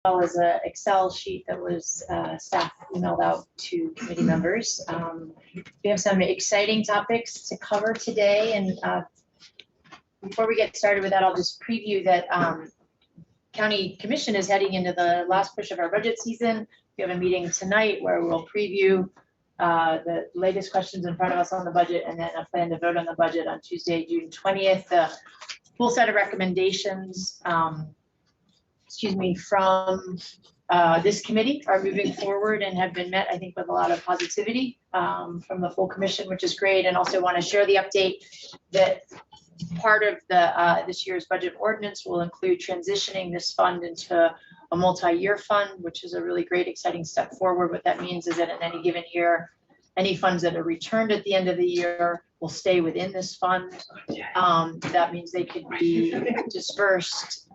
well as an Excel sheet that was staff emailed out to committee members. We have some exciting topics to cover today, and before we get started with that, I'll just preview that County Commission is heading into the last push of our budget season. We have a meeting tonight where we'll preview the latest questions in front of us on the budget, and then a plan to vote on the budget on Tuesday, June 20th. The full set of recommendations from this committee are moving forward and have been met, I think, with a lot of positivity from the full commission, which is great. And also want to share the update that part of the this year's budget ordinance will include transitioning this fund into a multi-year fund, which is a really great, exciting step forward. What that means is that in any given year, any funds that are returned at the end of the year will stay within this fund. That means they could be dispersed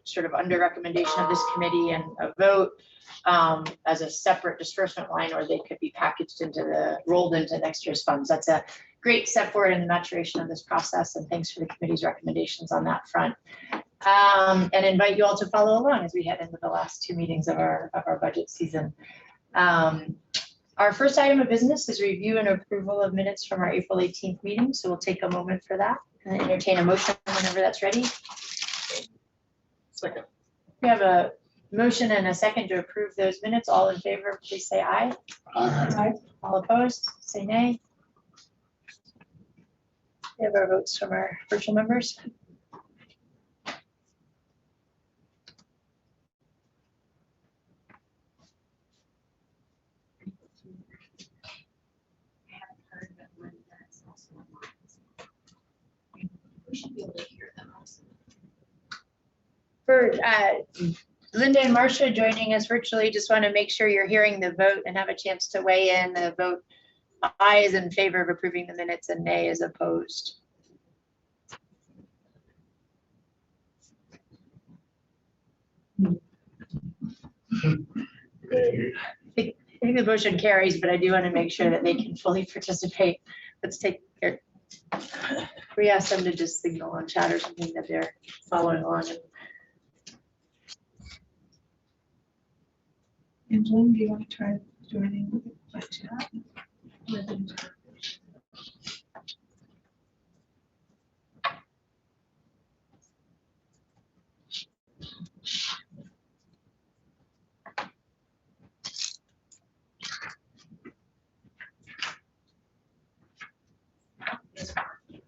sort of under recommendation of this committee and a vote as a separate disbursement line, or they could be packaged rolled into next year's funds. That's a great step forward in the maturation of this process, and thanks for the committee's recommendations on that front. And invite you all to follow along as we head into the last two meetings of our budget season. Our first item of business is review and approval of minutes from our April 18th meeting. So we'll take a moment for that and entertain a motion whenever that's ready. Second. We have a motion and a second to approve those minutes. All in favor, please say aye. Aye. All opposed, say nay. We have our votes from our virtual members. We should be able to hear them also. For Linda and Marcia joining us virtually, just want to make sure you're hearing the vote and have a chance to weigh in. The vote aye is in favor of approving the minutes and nay is opposed. I think the motion carries, but I do want to make sure that they can fully participate. Let's take care. We asked them to just signal on chat or something that they're following along. Angeline, do you want to try joining by chat?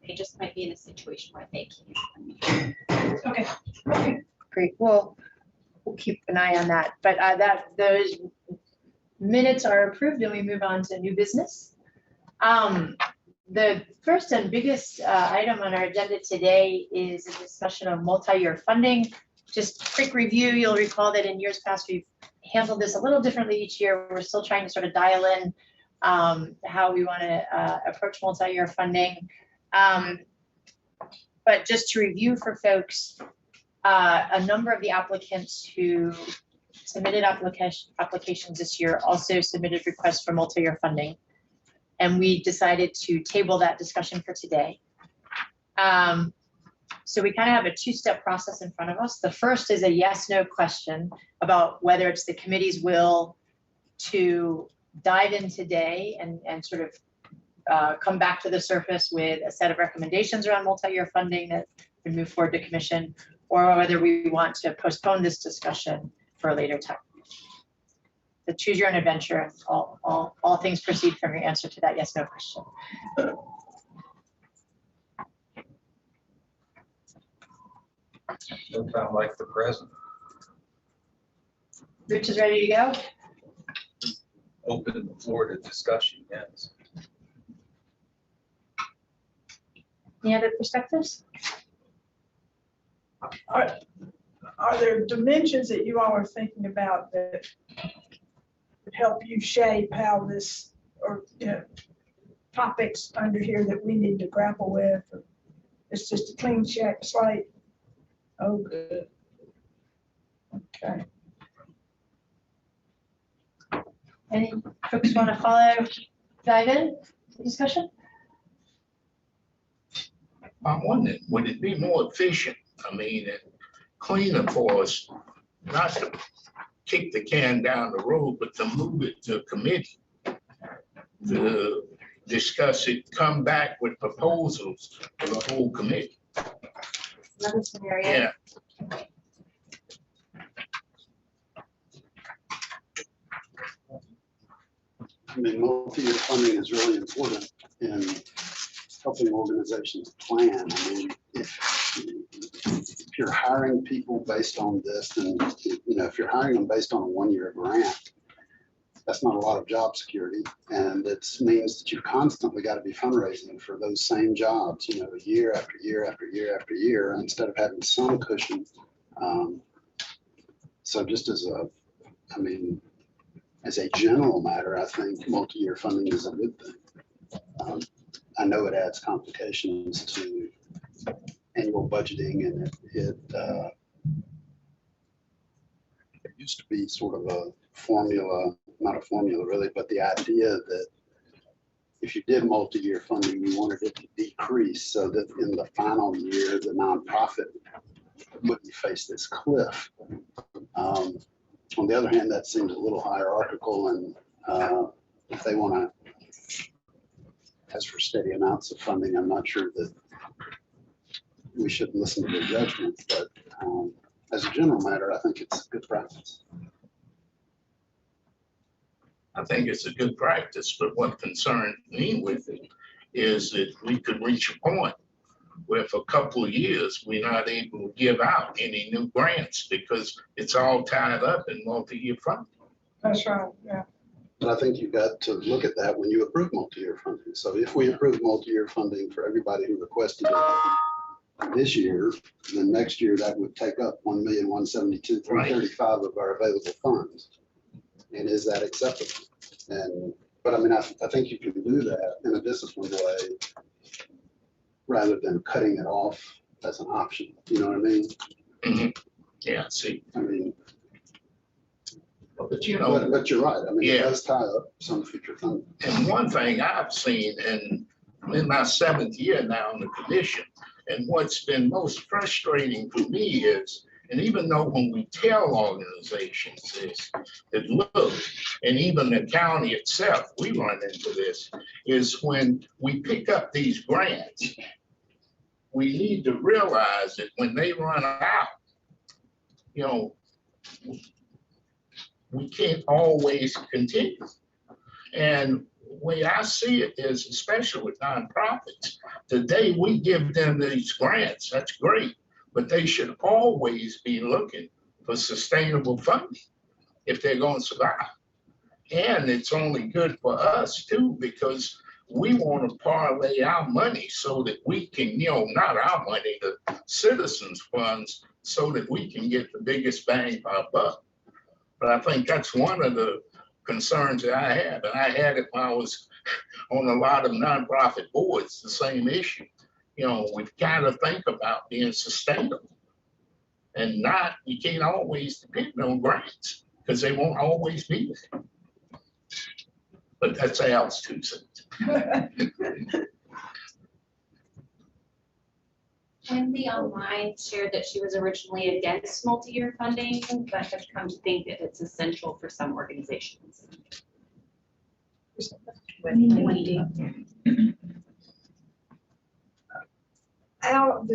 They just might be in a situation where they can't. Okay. Great. We'll keep an eye on that. But those minutes are approved, and we move on to new business. The first and biggest item on our agenda today is a discussion of multi-year funding. Just a quick review. You'll recall that in years past, we've handled this a little differently each year. We're still trying to sort of dial in how we want to approach multi-year funding. But just to review for folks, a number of the applicants who submitted applications this year also submitted requests for multi-year funding. And we decided to table that discussion for today. So we kind of have a two-step process in front of us. The first is a yes/no question about whether it's the committee's will to dive in today and sort of come back to the surface with a set of recommendations around multi-year funding that would move forward to commission, or whether we want to postpone this discussion for a later time. So choose your own adventure, and all things proceed from your answer to that yes/no question. Don't sound like the president. Rich is ready to go. Open the floor to discussion, yes. Any other perspectives? Are there dimensions that you all are thinking about that would help you shape how this, or topics under here that we need to grapple with? Or it's just a clean slate. Oh, good. Okay. Any folks want to dive in the discussion? I'm wondering, would it be more efficient, I mean, and cleaner for us not to kick the can down the road, but to move it to committee to discuss it, come back with proposals for the whole committee. Another scenario. Yeah, I mean, multi-year funding is really important in helping organizations plan. I mean, if you're hiring people based on this, then, if you're hiring them based on a one-year grant, that's not a lot of job security. And it means that you've constantly got to be fundraising for those same jobs, year after year after year after year, instead of having some cushion. So just as a general matter, I think multi-year funding is a good thing. I know it adds complications to annual budgeting, and it used to be sort of a formula, not a formula really, but the idea that if you did multi-year funding, you wanted it to decrease so that in the final year, the nonprofit wouldn't face this cliff. On the other hand, that seems a little hierarchical, and if they want to ask for steady amounts of funding, I'm not sure that we should listen to their judgment, but as a general matter, I think it's good practice. I think it's a good practice, but what concerns me with it is that we could reach a point where for a couple of years, we're not able to give out any new grants because it's all tied up in multi-year funding. That's right, yeah. But I think you've got to look at that when you approve multi-year funding. So if we approve multi-year funding for everybody who requested it this year, then next year that would take up $1,172,335 of our available funds. And is that acceptable? But I mean, I think you can do that in a disciplined way rather than cutting it off as an option. You know what I mean? Mhm. Yeah, see, I mean, but you know, but you're right. I mean, it Yeah. does tie up some future funding. and one thing I've seen, and I'm in my 7th year now on the commission, and what's been most frustrating for me is, and even though when we tell organizations this, that look, and even the county itself, we run into this, is when we pick up these grants, we need to realize that when they run out, we can't always continue. And the way I see it is, especially with nonprofits, the day we give them these grants, that's great, but they should always be looking for sustainable funding if they're going to survive. And it's only good for us too, because we want to parlay our money so that we can, not our money, the citizens' funds, so that we can get the biggest bang for our buck. But I think that's one of the concerns that I have, and I had it when I was on a lot of nonprofit boards, the same issue. We've got to think about being sustainable, and you can't always depend on grants because they won't always be there. But that's Al's 2 cents. Wendy online shared that she was originally against multi-year funding, but has come to think that it's essential for some organizations. Wendy. Al,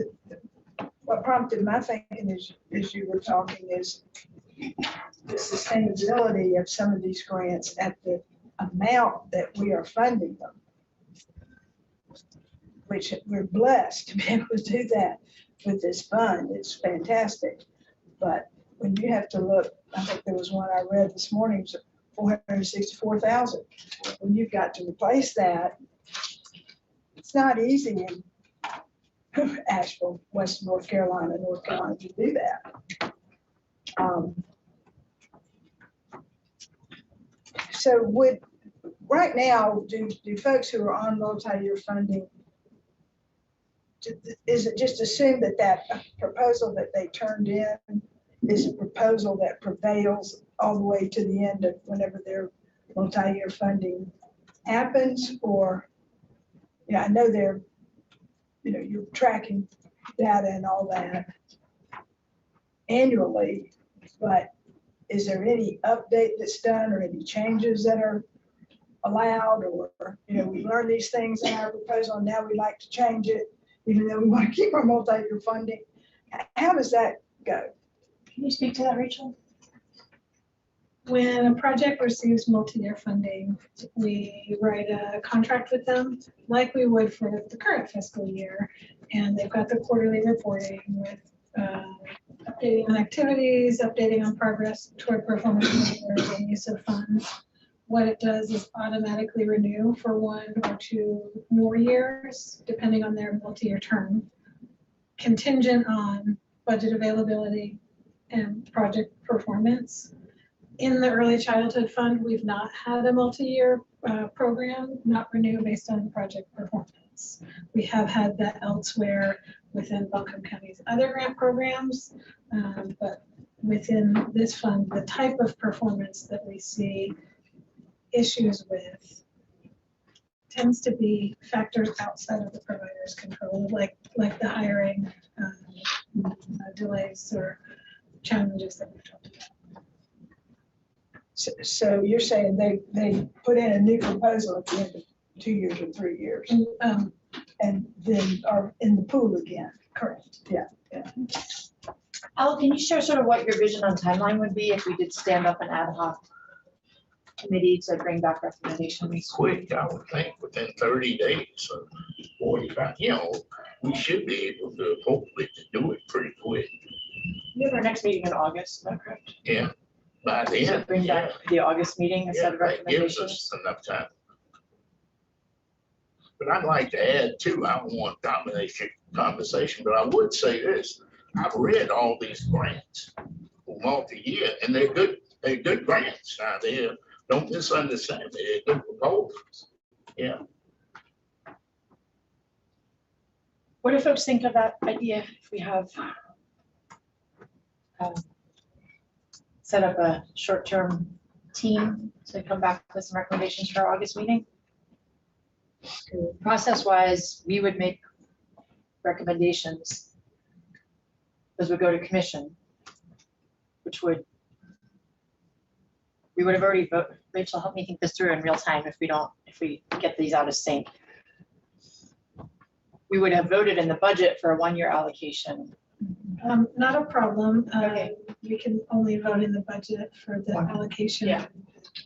what prompted my thinking as you were talking is the sustainability of some of these grants at the amount that we are funding them, which we're blessed to be able to do that with this fund. It's fantastic. But when you have to look, I think there was one I read this morning, it was 464,000. When you've got to replace that, it's not easy in Asheville, Western North Carolina to do that. So right now, do folks who are on multi-year funding, is it just assumed that proposal that they turned in is a proposal that prevails all the way to the end of whenever their multi-year funding happens? Or, I know you're tracking data and all that annually. but is there any update that's done or any changes that are allowed? Or, we learned these things in our proposal, and now we like to change it, even though we want to keep our multi-year funding. How does that go? Can you speak to that, Rachel? When a project receives multi-year funding, we write a contract with them like we would for the current fiscal year. And they've got the quarterly reporting with updating on activities, updating on progress toward performance measures and use of funds. What it does is automatically renew for 1 or 2 more years, depending on their multi-year term, contingent on budget availability and project performance. In the Early Childhood Fund, we've not had a multi-year program, not renew based on project performance. We have had that elsewhere within Buncombe County's other grant programs, but within this fund, the type of performance that we see issues with tends to be factors outside of the provider's control, like the hiring delays or challenges that we've talked about. So you're saying they put in a new proposal at the end of 2 years or 3 years, and then are in the pool again? Correct. Yeah. Al, can you share sort of what your vision on timeline would be if we did stand up an ad hoc committee to bring back recommendations? Quick, I would think within 30 days, so 45, we should be able to hopefully to do it pretty quick. We have our next meeting in August, is that correct? Yeah, by So then, bring back the August meeting yeah, instead of that gives recommendations? us enough time. But I'd like to add too, I don't want conversation, but I would say this. I've read all these grants for multi-year, and they're good grants. Now, don't misunderstand me, they're good proposals. Yeah. What do folks think of that idea if we have set up a short-term team to come back with some recommendations for our August meeting? Process-wise, we would make recommendations. Those would go to commission, which we would have already voted. Rachel, help me think this through in real time if we get these out of sync. We would have voted in the budget for a 1-year allocation. Not a problem. Okay. We can only vote in the budget for the allocation Yeah.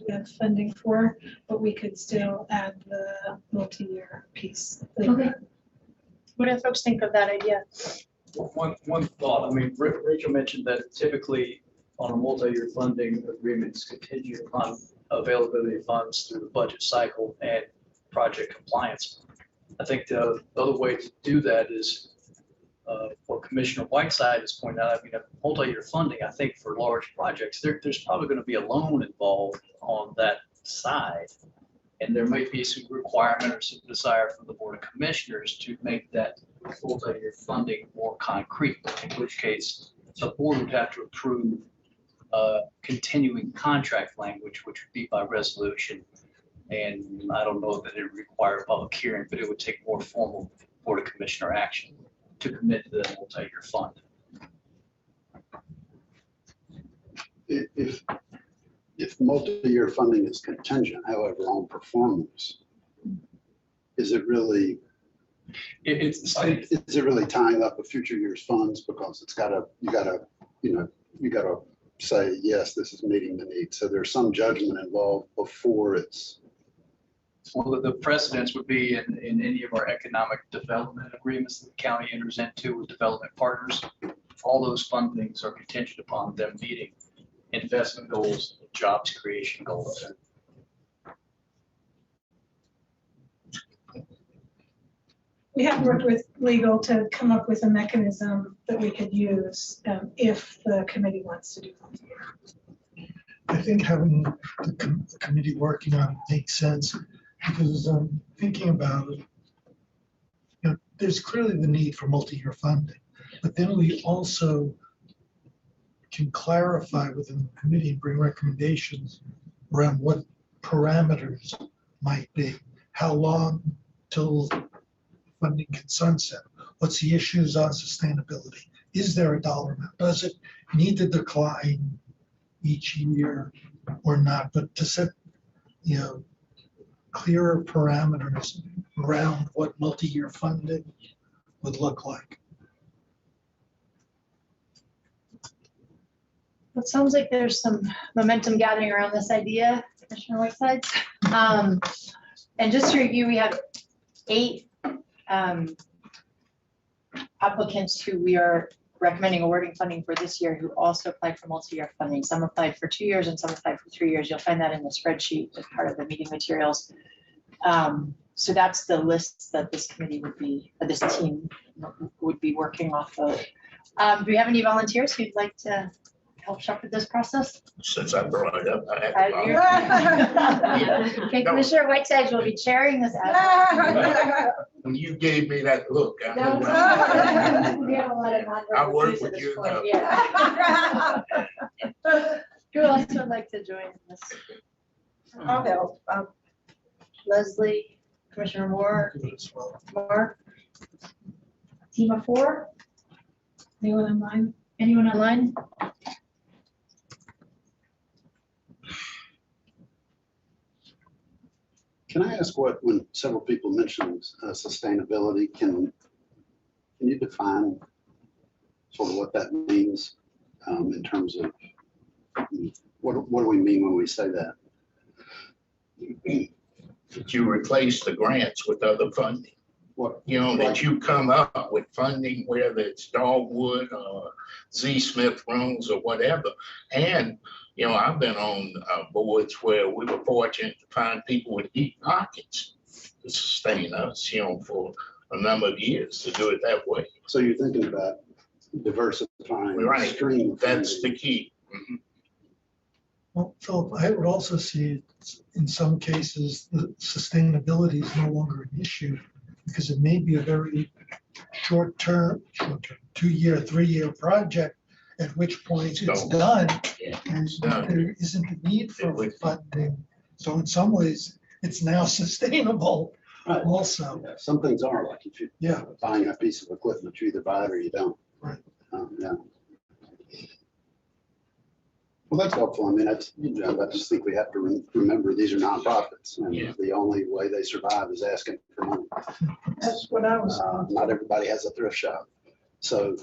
we have funding for, but we could still add the multi-year piece. Okay. What do folks think of that idea? One thought, Rachel mentioned that typically on a multi-year funding agreement, it's contingent upon availability of funds through the budget cycle and project compliance. I think the other way to do that is what Commissioner Whiteside has pointed out. Multi-year funding, I think for large projects, there's probably going to be a loan involved on that side. And there might be some requirement or some desire from the Board of Commissioners to make that multi-year funding more concrete, in which case the board would have to approve continuing contract language, which would be by resolution. And I don't know that it would require a public hearing, but it would take more formal Board of Commissioner action to commit to the multi-year fund. If multi-year funding is contingent, however, on performance, is it really It's is it really tying up a future year's funds? Because you gotta say, yes, this is meeting the need. So there's some judgment involved before it's. Well, the precedents would be in any of our economic development agreements that the county enters into with development partners. All those fundings are contingent upon them meeting investment goals, jobs creation goals. We have worked with legal to come up with a mechanism that we could use if the committee wants to do that. I think having the committee working on it makes sense because thinking about it, there's clearly the need for multi-year funding, but then we also can clarify within the committee and bring recommendations around what parameters might be, how long till funding can sunset, what's the issues on sustainability, is there a dollar amount, does it need to decline each year or not, but to set, clearer parameters around what multi-year funding would look like. It sounds like there's some momentum gathering around this idea, Commissioner Whiteside. And just to review, we have 8 applicants who we are recommending awarding funding for this year who also applied for multi-year funding. Some applied for 2 years and some applied for 3 years. You'll find that in the spreadsheet as part of the meeting materials. So that's the list that this committee would be, this team would be working off of. Do we have any volunteers who'd like to help shepherd this process? Since I brought it up, I had to. Okay, Commissioner Whiteside will be chairing this. When you gave me that look, I No, knew we have a lot of non-verbal I work cues at with this you point, now. yeah. Who else would like to join this? I'll help. Leslie, Commissioner Moore, Do it as well. Mark? Team of 4? Anyone online? Anyone online? Can I ask when several people mentioned sustainability, can you define sort of what that means in terms of, what do we mean when we say that? that you replace the grants with other funding. What, That you come up with funding, whether it's Dogwood or Z. Smith Rooms or whatever. And, I've been on boards where we were fortunate to find people with deep pockets to sustain us, for a number of years to do it that way. so you're thinking about diversifying the Right. stream of That's the funding. key. Mhm. Well, Philip, I would also see in some cases, the sustainability is no longer an issue because it may be a very short-term, 2-year, 3-year project, at which point it's So, done. yeah, And it's done. there isn't a need for It would- funding. So in some ways, it's now sustainable Right. also. Yeah, some things are like if you're Yeah. buying a piece of equipment, you either buy it or you don't. Right. Yeah. Well, that's helpful. I mean, I just think we have to remember these are nonprofits, and Yeah. the only way they survive is asking for money. That's what I was. Not everybody has a thrift shop. So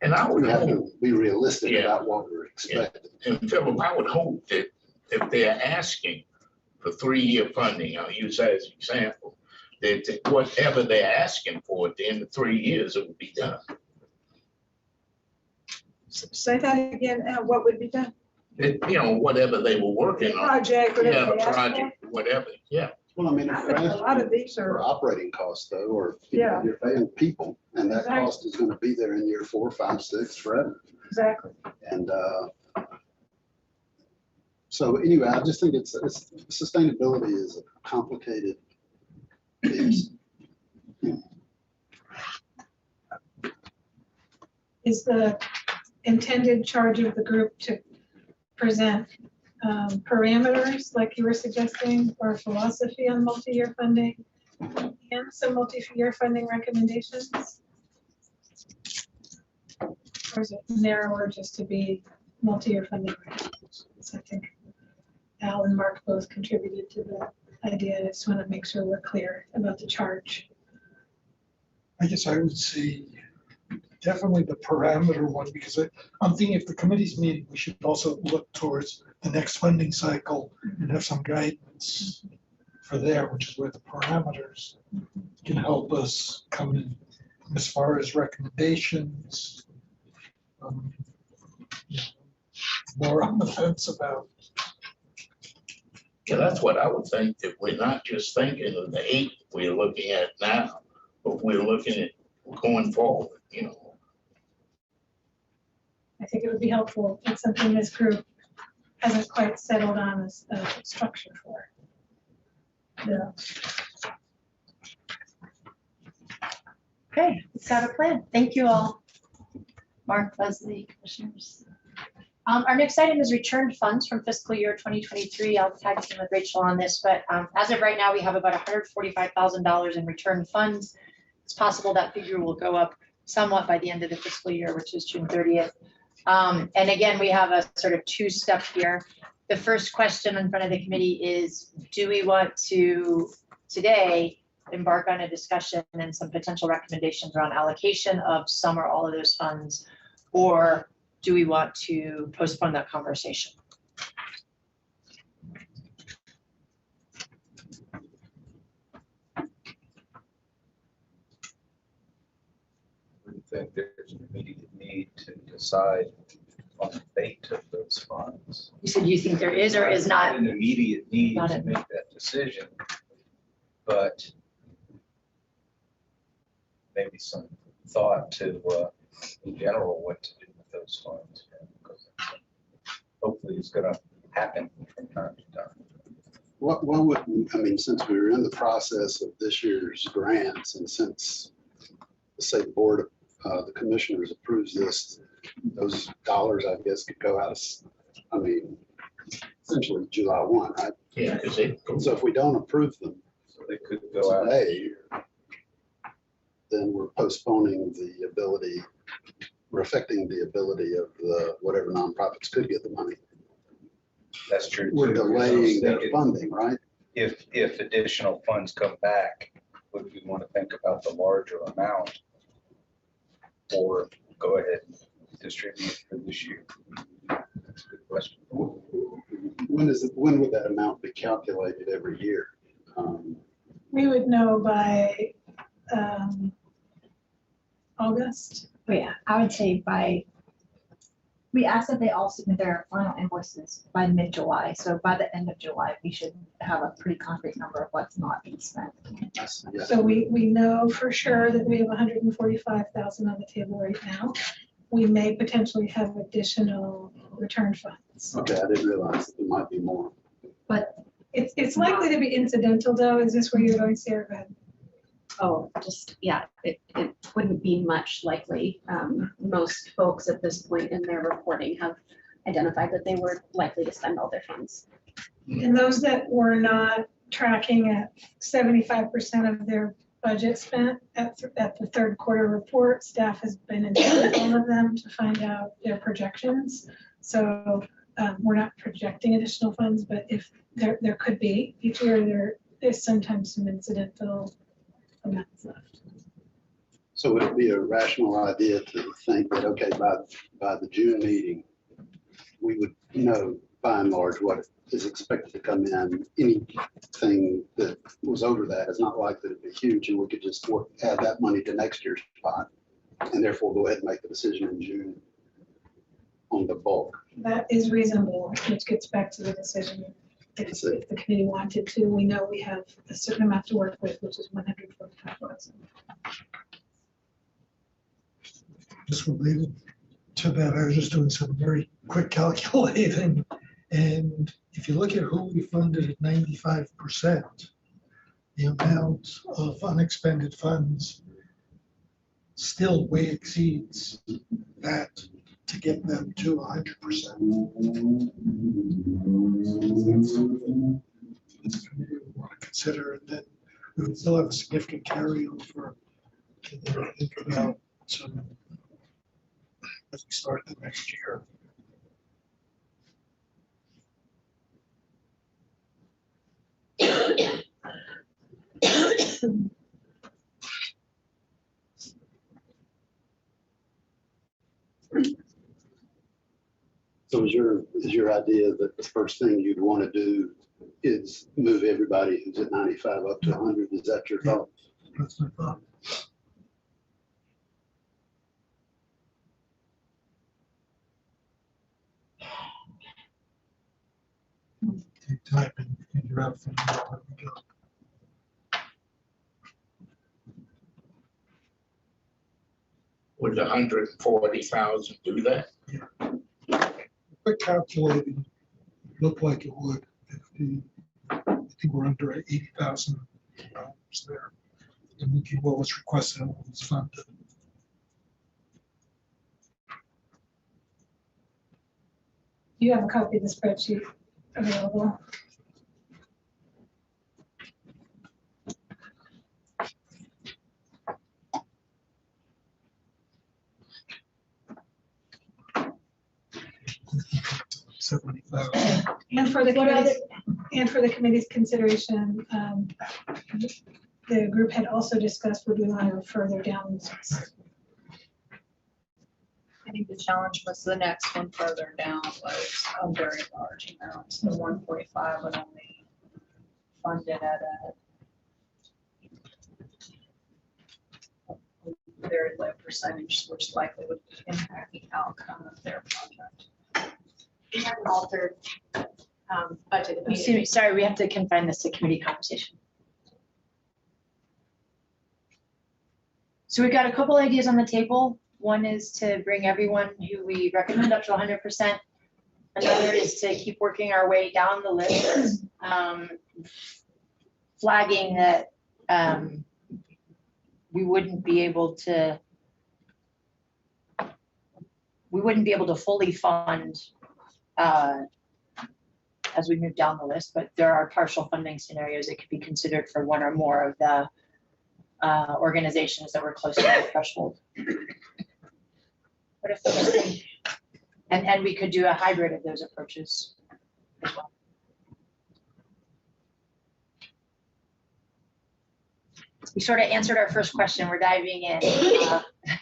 And I would we have hope, to be realistic Yeah. about what we're expecting. and Philip, I would hope that if they're asking for 3-year funding, I'll use that as an example, that whatever they're asking for at the end of 3 years, it will be done. Say that again, what would be done? Whatever they were working on. Project, whatever Yeah, the they asked for? project, whatever, yeah. Well, I mean, I if think they're a lot of asking these for are, operating costs though, or Yeah. you're paying people, and that Exactly. cost is gonna be there in year 4, 5, 6 forever. exactly. And so anyway, I just think it's sustainability is a complicated piece. Is the intended charge of the group to present parameters, like you were suggesting, or philosophy on multi-year funding, and some multi-year funding recommendations? Or is it narrower just to be multi-year funding recommendations? I think Al and Mark both contributed to the idea. I just want to make sure we're clear about the charge. I guess I would see definitely the parameter one, because I'm thinking if the committee's meeting, we should also look towards the next funding cycle and have some guidance for there, which is where the parameters can help us come in as far as recommendations. More on the fence about. Yeah, that's what I would think, that we're not just thinking of the 8 we're looking at now, but we're looking at going forward, I think it would be helpful. It's something this group hasn't quite settled on as a structure for. Yeah. Okay, we've got a plan. Thank you all. Mark, Leslie, commissioners. Our next item is returned funds from fiscal year 2023. I'll tag team with Rachel on this, but as of right now, we have about $145,000 in returned funds. It's possible that figure will go up somewhat by the end of the fiscal year, which is June 30th. And again, we have a sort of two-step here. The first question in front of the committee is, do we want to today embark on a discussion and some potential recommendations around allocation of some or all of those funds? Or do we want to postpone that conversation? We think there's an immediate need to decide on the fate of those funds. You said you think there is or is not? An immediate need Not to it. make that decision, but maybe some thought to, in general, what to do with those funds. Because hopefully it's gonna happen from time to time. What would, I mean, since we were in the process of this year's grants and since, let's say, the board, the commissioners approves this, those dollars, I guess, could go out, I mean, essentially July 1, right? Yeah, because it, So if we don't approve them So they could go out. today, then we're postponing the ability, we're affecting the ability of the, whatever nonprofits could get the money. That's true. We're too. I was delaying their thinking, funding, right? If additional funds come back, would we want to think about the larger amount? Or go ahead and distribute for this year? That's a good question. When would that amount be calculated every year? We would know by August. Oh, yeah, I would say we asked that they all submit their final invoices by mid-July. So by the end of July, we should have a pretty concrete number of what's not being spent. Yeah. So we know for sure that we have 145,000 on the table right now. We may potentially have additional return funds. Okay, I didn't realize that there might be more. It's likely to be incidental though. Is this where you're going, Sarah? Go ahead. Oh, just, yeah, it wouldn't be much likely. Most folks at this point in their reporting have identified that they were likely to spend all their funds. And those that were not tracking at 75% of their budget spent at the third quarter report, staff has been in touch with all of them to find out their projections. So we're not projecting additional funds, but if there could be, each year there's sometimes some incidental amounts left. So would it be a rational idea to think that, okay, by the June meeting, we would know by and large what is expected to come in? Anything that was over that is not likely to be huge, and we could just add that money to next year's pot, and therefore go ahead and make the decision in June on the bulk. That is reasonable, which gets back to the decision. If the committee wanted to, we know we have a certain amount to work with, which is 145,000. Just related to that, I was just doing some very quick calculating. And if you look at who we funded at 95%, the amount of unexpended funds still way exceeds that to get them to 100%. It's something we want to consider, and then we would still have a significant carryover to then think about some as we start the next year. So is your idea that the first thing you'd want to do is move everybody who's at 95 up to 100? Is that your thought? That's my thought. Take time and figure out from where we go. would 140,000 do that? Quick calculating looked like it would. If I think we're under $80,000 there. And looking what was requested and what was funded. You have a copy of the spreadsheet available. $70,000. And for the What committee's consideration, the group had also discussed, would we want to go further down this list? I think the challenge was the next one further down was a very large amount. So 1.5 would only fund it at a very low percentage, which likely would impact the outcome of their project. We have an altered budget. Excuse me, sorry, we have to confine this to committee conversation. So we've got a couple ideas on the table. One is to bring everyone who we recommend up to 100%. Another is to keep working our way down the list, flagging that we wouldn't be able to fully fund as we move down the list, but there are partial funding scenarios that could be considered for one or more of the organizations that were close to the threshold. What if, and we could do a hybrid of those approaches as well. We sort of answered our first question. We're diving in.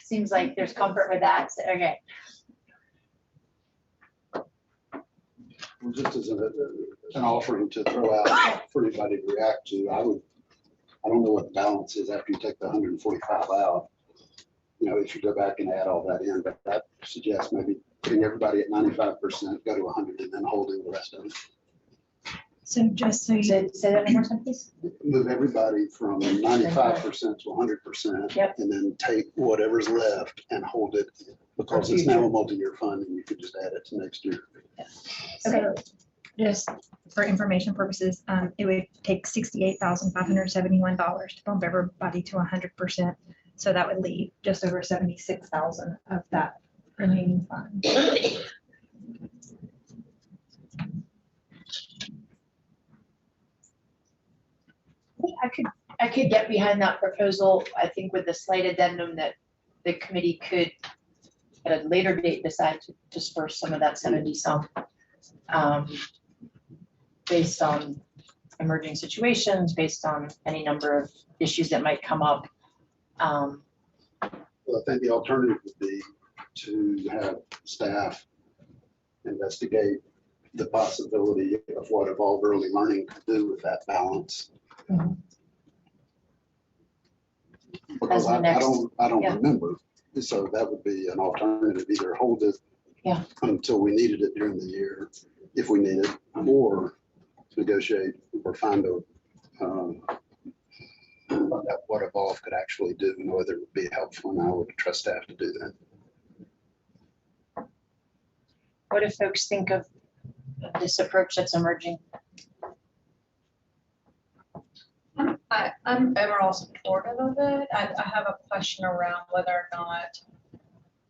Seems like there's comfort with that. So, okay. Well, just as an offering to throw out for anybody to react to, I don't know what the balance is after you take the 145 out. You know, if you go back and add all that in, but that suggests maybe putting everybody at 95%, go to 100, and then holding the rest of it. So just so you, Say that one more time, please. Move everybody from 95% to 100%. Yep. And then take whatever's left and hold it, because it's now a multi-year fund and you could just add it to next year. So just for information purposes, it would take $68,571 to bump everybody to 100%. So that would leave just over 76,000 of that remaining fund. I could get behind that proposal. I think with the slight addendum that the committee could at a later date decide to disperse some of that 70 some based on emerging situations, based on any number of issues that might come up. Well, I think the alternative would be to have staff investigate the possibility of what Evolve Early Learning could do with that balance. Mhm. Because As the I next- don't yeah. remember. So that would be an alternative, either hold it Yeah. until we needed it during the year, if we need it, or negotiate or find a find out what Evolve could actually do and whether it would be helpful, and I would trust staff to do that. What do folks think of this approach that's emerging? I'm overall supportive of it. I have a question around whether or not,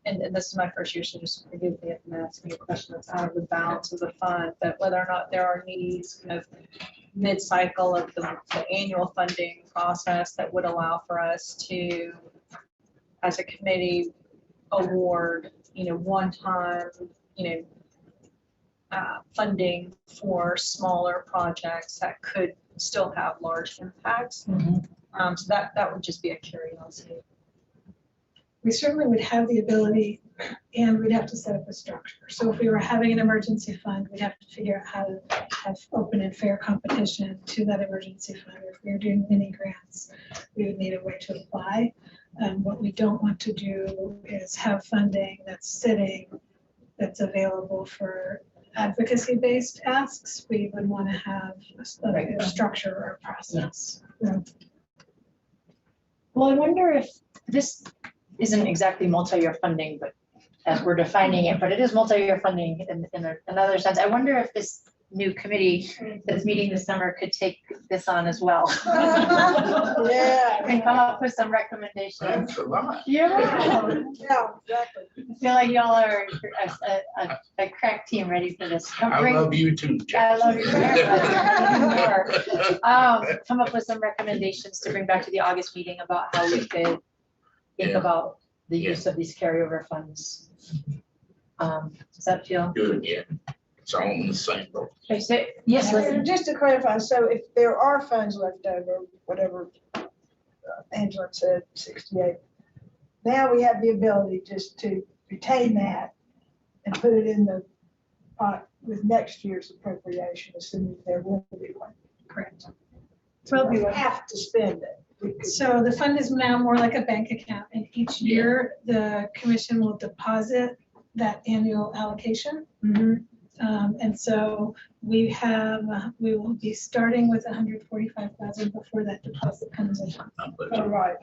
and this is my first year, so just forgive me if I'm asking you a question that's out of the balance of the fund, but whether or not there are needs kind of mid-cycle of the annual funding process that would allow for us to, as a committee, award, one-time, funding for smaller projects that could still have large impacts. So that would just be a curiosity. we certainly would have the ability, and we'd have to set up a structure. So if we were having an emergency fund, we'd have to figure out how to have open and fair competition to that emergency fund. If we were doing mini grants, we would need a way to apply. What we don't want to do is have funding that's sitting, that's available for advocacy-based asks. We would want to have a structure or a process. Well, I wonder if this isn't exactly multi-year funding, but as we're defining it, but it is multi-year funding in another sense. I wonder if this new committee that's meeting this summer could take this on as well. Yeah. And come up with some recommendations. That's a lot. Yeah. Yeah, exactly. I feel like y'all are a crack team ready for this. Come I bring- love you too, I Jeff. love you very much. Come up with some recommendations to bring back to the August meeting about how we could think Yeah. about the use of these carryover funds. Does that feel? Good, yeah. It's all in the same boat. Okay, so, yes, Lizzie. Just to clarify, so if there are funds left over, whatever Angela said, 68, now we have the ability just to retain that and put it in the pot with next year's appropriation, assuming there will be one. Correct. So we would have to spend it. We could- So the fund is now more like a bank account, and each year the commission will deposit that annual allocation. And so we will be starting with 145,000 before that deposit comes in. All right.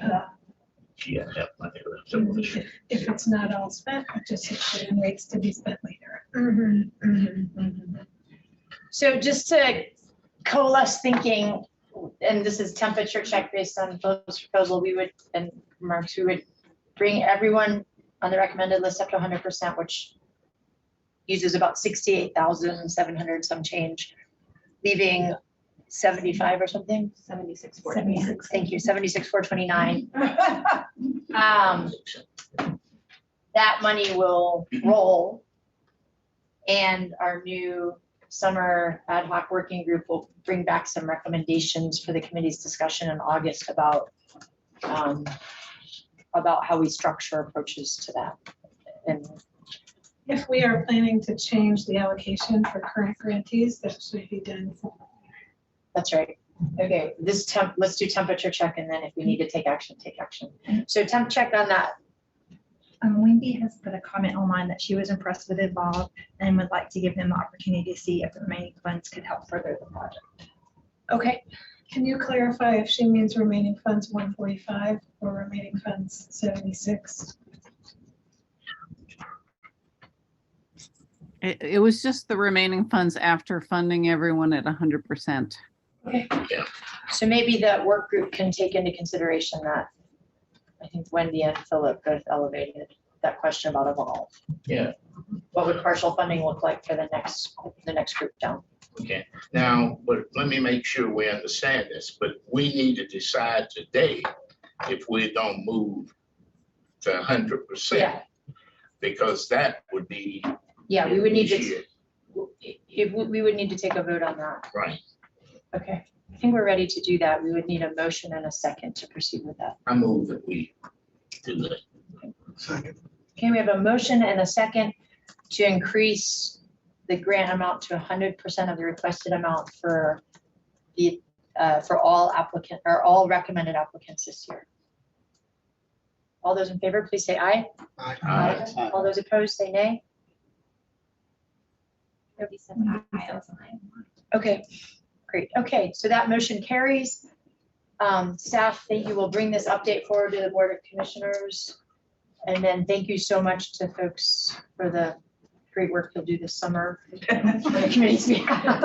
She had help money left. So much. If it's not all spent, it just sits there and waits to be spent later. So just to coalesce thinking, and this is temperature check based on Philip's proposal, we would, and Mark's, we would bring everyone on the recommended list up to 100%, which uses about 68,700 some change, leaving 75 or something. 76,429. Thank you, 76,429. That money will roll, and our new summer ad hoc working group will bring back some recommendations for the committee's discussion in August about how we structure approaches to that. And If we are planning to change the allocation for current grantees, that should be done. that's right. Okay, let's do temperature check, and then if we need to take action, take action. So temp check on that. Wendy has put a comment online that she was impressed with it, Bob, and would like to give him the opportunity to see if the remaining funds could help further the project. Okay, Can you clarify if she means remaining funds 145 or remaining funds 76? It was just the remaining funds after funding everyone at 100%. okay. So maybe that work group can take into consideration that. I think Wendy and Philip both elevated that question about evolve. Yeah. What would partial funding look like for the next group down? Okay, now, but let me make sure we understand this, but we need to decide today if we're gonna move to 100%. Yeah. Because that would be. Yeah, we would need this to, year, we would need to take a vote on that. Right, Okay, I think we're ready to do that. We would need a motion and a second to proceed with that. I move that we do that. Second. Okay, we have a motion and a second to increase the grant amount to 100% of the requested amount for the, for all applicant, or all recommended applicants this year. All those in favor, please say aye. Aye. All those opposed, say nay. Nobody said aye, I was lying. Okay, great. Okay, so that motion carries. Staff, thank you. We'll bring this update forward to the Board of Commissioners. And then thank you so much to folks for the great work you'll do this summer. on the committee's behalf.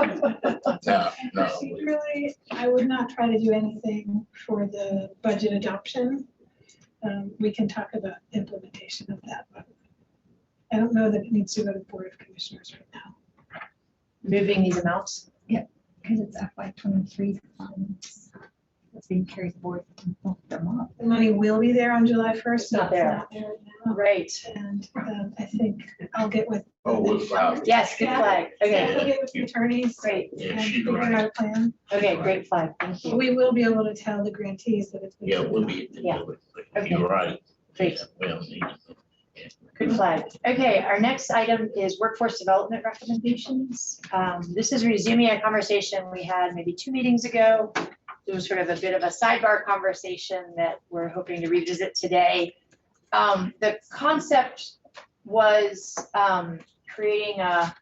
No, Really, I would not try to do anything for the budget adoption. We can talk about implementation of that, but I don't know that it needs to go to the Board of Commissioners right now. Moving these amounts. Because it's FY23 funds. It's being carried forward from the month. The money will be there on July 1st. It's not there. right now. Right. And I think I'll get with. Oh, with Flag. Yes, good flag. Okay, I'll get with the attorneys. great. Yeah, And she figure right. out a plan. Okay, great flag. Thank you. We will be able to tell the grantees that it's. been Yeah, done. we'll be. Yeah. You're right. Great. Well, need it. Good flag. Okay, our next item is workforce development recommendations. This is resuming a conversation we had maybe 2 meetings ago. It was sort of a bit of a sidebar conversation that we're hoping to revisit today. The concept was creating a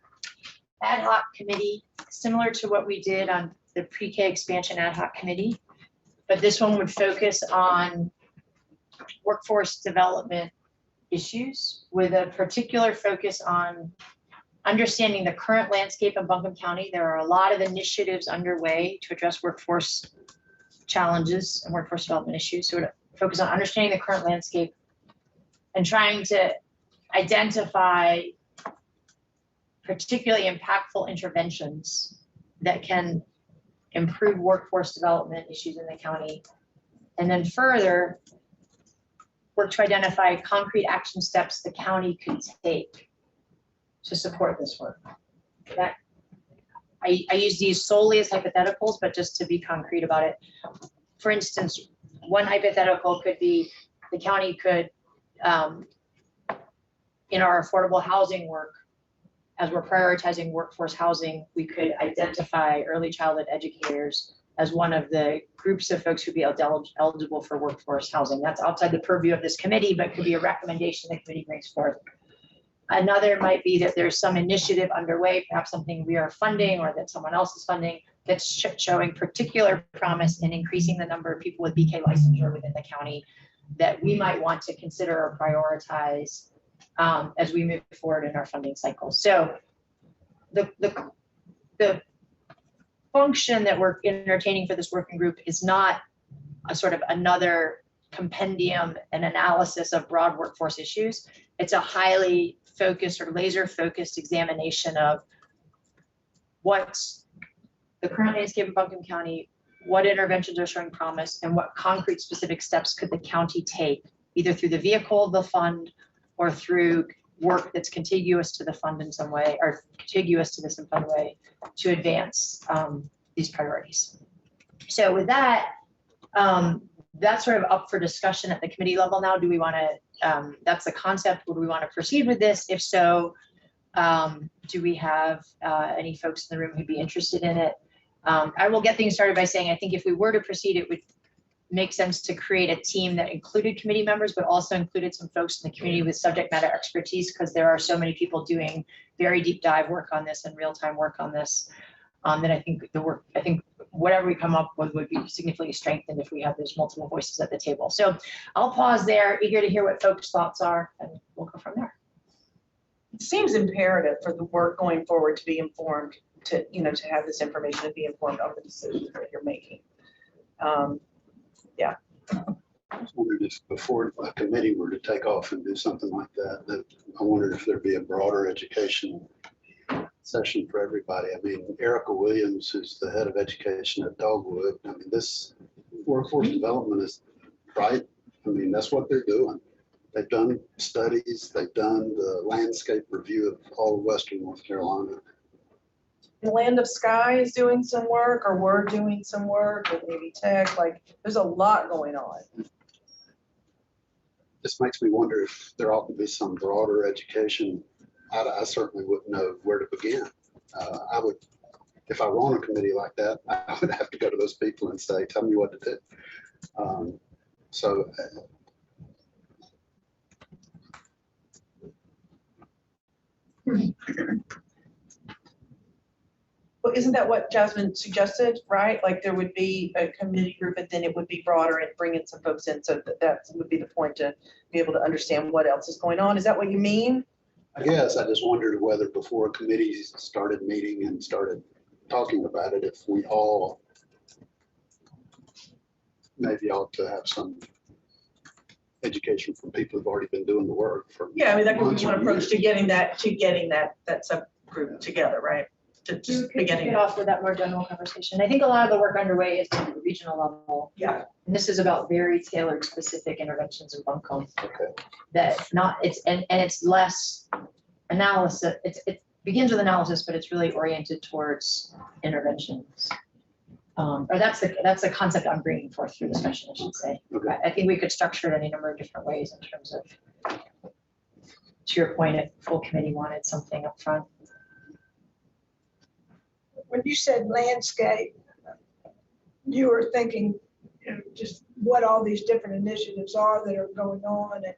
ad hoc committee similar to what we did on the pre-K expansion ad hoc committee. But this one would focus on workforce development issues with a particular focus on understanding the current landscape of Buncombe County. There are a lot of initiatives underway to address workforce challenges and workforce development issues. So to focus on understanding the current landscape and trying to identify particularly impactful interventions that can improve workforce development issues in the county. And then further, work to identify concrete action steps the county could take to support this work. that I use these solely as hypotheticals, but just to be concrete about it. For instance, one hypothetical could be the county could, in our affordable housing work, as we're prioritizing workforce housing, we could identify early childhood educators as one of the groups of folks who'd be eligible for workforce housing. That's outside the purview of this committee, but could be a recommendation the committee brings forth. Another might be that there's some initiative underway, perhaps something we are funding or that someone else is funding, that's showing particular promise in increasing the number of people with BK licensure within the county that we might want to consider or prioritize as we move forward in our funding cycle. So the function that we're entertaining for this working group is not a sort of another compendium and analysis of broad workforce issues. It's a highly focused or laser focused examination of what's the current landscape of Buncombe County, what interventions are showing promise, and what concrete specific steps could the county take, either through the vehicle of the fund or through work that's contiguous to the fund in some way, or contiguous to this in some way, to advance these priorities. So with that, that's sort of up for discussion at the committee level now. Do we want to, that's the concept, would we want to proceed with this? If so, do we have any folks in the room who'd be interested in it? I will get things started by saying, I think if we were to proceed, it would make sense to create a team that included committee members, but also included some folks in the community with subject matter expertise, because there are so many people doing very deep dive work on this and real-time work on this, that I think whatever we come up with would be significantly strengthened if we have those multiple voices at the table. So I'll pause there, eager to hear what folks' thoughts are, and we'll go from there. It seems imperative for the work going forward to be informed, to have this information and be informed on the decisions that you're making. Yeah. I was wondering if before a committee were to take off and do something like that, I wondered if there'd be a broader education session for everybody. I mean, Erica Williams, who's the head of education at Dogwood, I mean, this workforce development is right. I mean, that's what they're doing. They've done studies, they've done the landscape review of all of Western North Carolina. The Land of Sky is doing some work, or we're doing some work with Navy Tech. Like, there's a lot going on. This makes me wonder if there ought to be some broader education. I certainly wouldn't know where to begin. I would, if I were on a committee like that, I would have to go to those people and say, tell me what to do. Well, isn't that what Jasmine suggested, right? Like, there would be a committee group, and then it would be broader and bring in some folks in, so that would be the point, to be able to understand what else is going on. Is that what you mean? I guess I just wondered whether before committees started meeting and started talking about it, if we all maybe ought to have some education from people who've already been doing the work for. Yeah, I mean, that could months be one or approach years. to getting that subgroup together, right? To just Just kick beginning. it off with that more general conversation. I think a lot of the work underway is at the regional level. Yeah. And this is about very tailored specific interventions in Buncombe. Okay. That it's less analysis. It begins with analysis, but it's really oriented towards interventions. Or that's the concept I'm bringing forth through discussion, I should say. Okay. I think we could structure it any number of different ways in terms of, to your point, if full committee wanted something up front. When you said landscape, you were thinking, just what all these different initiatives are that are going on, and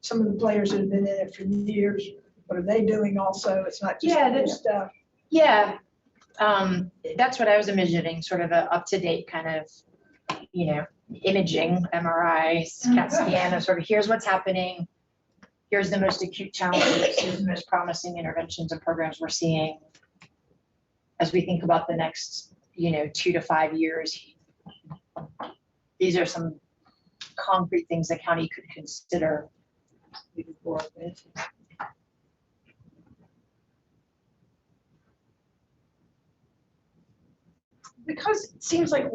some of the players that have been in it for years, what are they doing also? It's not just Yeah, new stuff. Yeah, that's what I was envisioning, sort of a up-to-date kind of, imaging, MRI, CAT scan of sort of, here's what's happening. Here's the most acute challenges, here's the most promising interventions and programs we're seeing. As we think about the next, 2 to 5 years, these are some concrete things the county could consider moving forward with. Because it seems like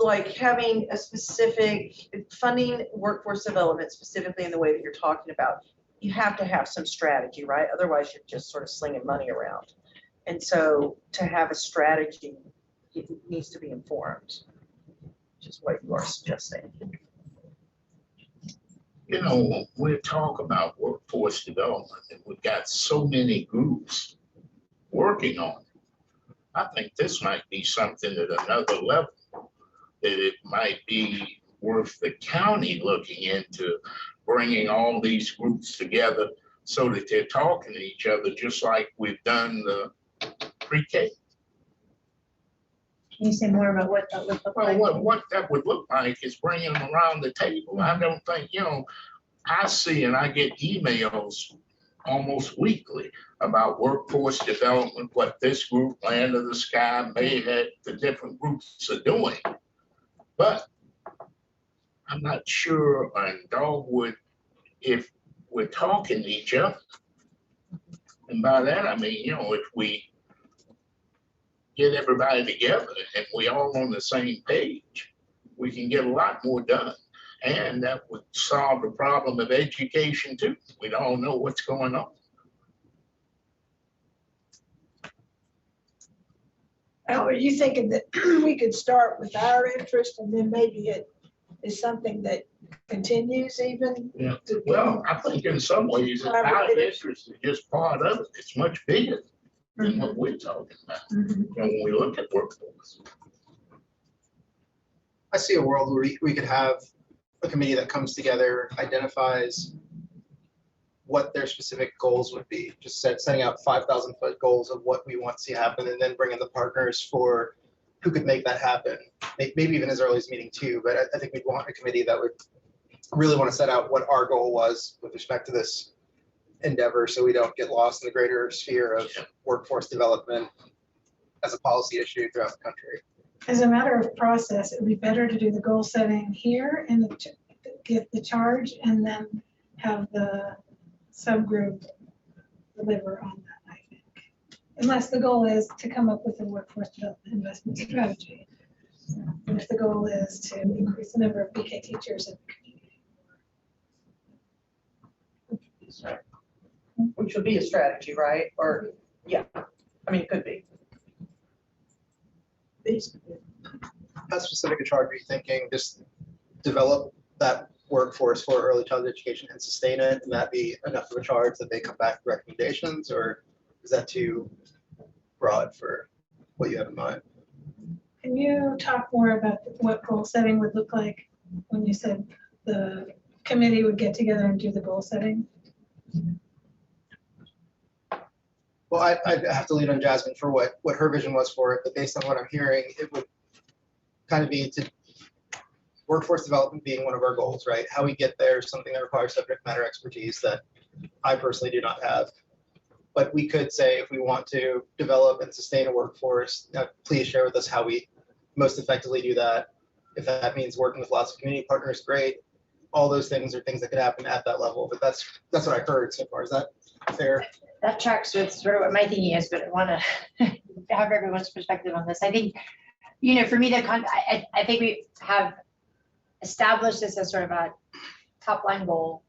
like having a specific funding workforce development, specifically in the way that you're talking about, you have to have some strategy, right? Otherwise, you're just sort of slinging money around. And so to have a strategy, it needs to be informed, which is what you are suggesting. You know, when we talk about workforce development, and we've got so many groups working on it, I think this might be something at another level, that it might be worth the county looking into, bringing all these groups together so that they're talking to each other, just like we've done the pre-K. Can you say more about what that would look Well, like? what that would look like is bringing them around the table. I don't think, you know, I see and I get emails almost weekly about workforce development, what this group, Land of the Sky, Mayhead, the different groups are doing. But I'm not sure on Dogwood if we're talking to each other. And by that, I mean, you know, if we get everybody together and we all on the same page, we can get a lot more done. And that would solve the problem of education too. We don't know what's going on. Now, are you thinking that we could start with our interest and then maybe it is something that continues even? Yeah. to be- Well, I think in some ways, our interest is just part of it. It's much bigger than what we're talking about when we look at workforce. I see a world where we could have a committee that comes together, identifies what their specific goals would be, just setting out 5,000-foot goals of what we want to see happen, and then bring in the partners for who could make that happen. Maybe even as early as meeting 2, but I think we'd want a committee that would really want to set out what our goal was with respect to this endeavor, so we don't get lost in the greater sphere of workforce development as a policy issue throughout the country. As a matter of process, it would be better to do the goal setting here and get the charge and then have the subgroup deliver on that, I think. Unless the goal is to come up with a workforce development investment strategy. And if the goal is to increase the number of BK teachers in the community. Which would be a strategy, right? Or, yeah, I mean, it could be. How specific a charge are you thinking? Just develop that workforce for early childhood education and sustain it, and that be enough of a charge that they come back with recommendations, or is that too broad for what you have in mind? Can you talk more about what goal setting would look like when you said the committee would get together and do the goal setting? Well, I'd have to lean on Jasmine for what her vision was for it, but based on what I'm hearing, it would kind of be to workforce development being one of our goals, right? How we get there is something that requires subject matter expertise that I personally do not have. But we could say, if we want to develop and sustain a workforce, please share with us how we most effectively do that. If that means working with lots of community partners, great. All those things are things that could happen at that level, but that's what I heard so far. Is that fair? That tracks with sort of what my thinking is, but I want to have everyone's perspective on this. I think, you know, for me, I think we have established this as sort of a top line goal